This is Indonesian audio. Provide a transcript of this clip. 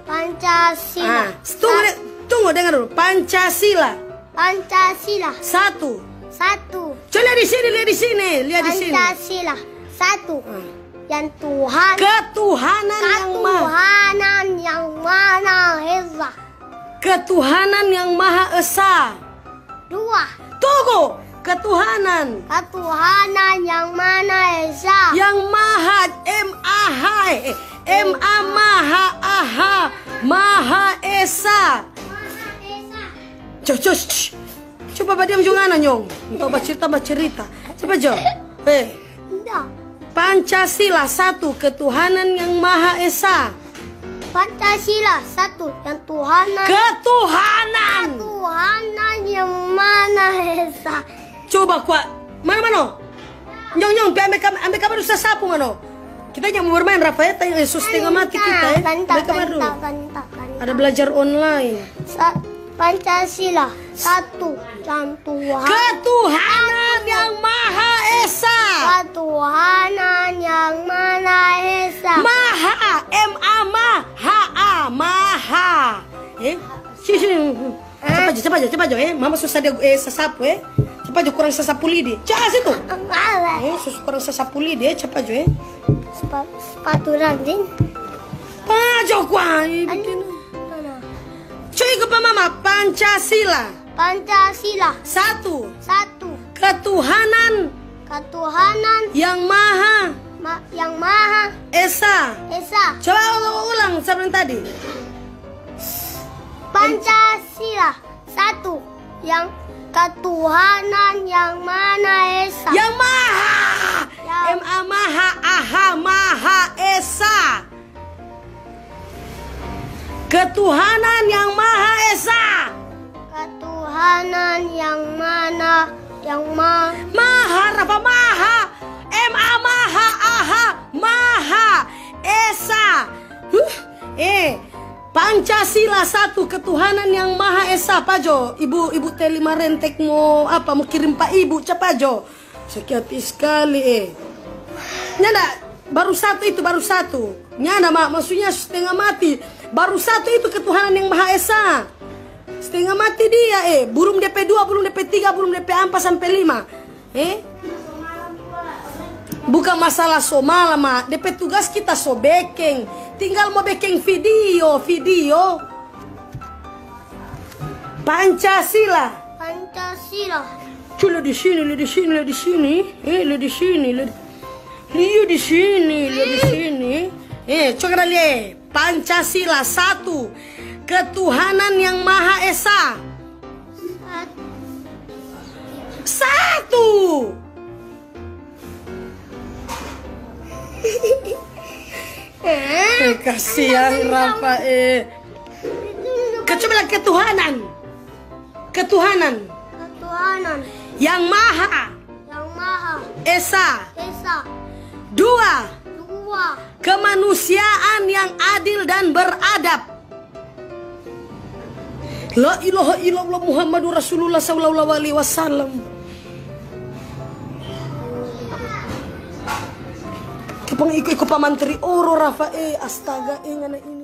Pancasila. Tunggu dengar dulu. Pancasila. Pancasila. Satu. Coba lihat di sini. Pancasila. Satu. Yang Tuhan. Ketuhanan yang Maha Esa. Ketuhanan yang Maha Esa. Dua. Tunggu. Ketuhanan yang Maha Esa. Yang Maha Maha Esa. Coba diam juga nyong. Untuk bercerita. Coba Jo. Pancasila satu, ketuhanan yang Maha Esa. Pancasila satu, yang Ketuhanan yang Maha Esa. Coba kuat. Mana? Nyong, ambil kabar usah sapu mano. Kita jangan mau bermain Rafael, tanya Yesus setengah mati kita ya. Ambil kabar dulu. Ada belajar online. Pancasila satu, yang Ketuhanan yang Maha Esa. Ketuhanan yang Maha Esa. Maha, Maha. Sini. Cepat aja Mama susah dia sesapu Cepat aja kurang sesapu lidi. Jangan situ. Kurang sesapu lidi cepat aja Sepatu ranting. Pajo kuai bikin. Cuy ke Mama. Pancasila satu, ketuhanan yang Maha Esa. Coba ulang sebelum tadi. Pancasila satu, yang ketuhanan yang Maha Esa. Yang Maha Maha Esa. Ketuhanan yang Maha Esa. Ketuhanan yang Maha Rafa Maha Maha Esa. Pancasila satu, ketuhanan yang Maha Esa. Pajo, ibu Telima Rentek mau kirim Pak Ibu cepat Jo. Sakit hati sekali Nyanda, baru satu. Nyanda maksudnya setengah mati. Baru satu itu ketuhanan yang Maha Esa. Setengah mati dia Belum DP 2, belum DP 3, belum DP 4 sampai 5. Bukan masalah somalam DP tugas kita bekeng. Tinggal mau bekeng video. Pancasila. Coba di sini. Lihat di sini. Coba lihat. Pancasila satu, ketuhanan yang Maha Esa. Satu. Kasihan Rafa Coba ketuhanan yang Maha Esa. Dua, kemanusiaan yang adil dan beradab. La ilaha illallah Muhammadur Rasulullah sallallahu alaihi wasallam. Kepang ikut Pak Menteri Oro Rafa astaga ngana ini.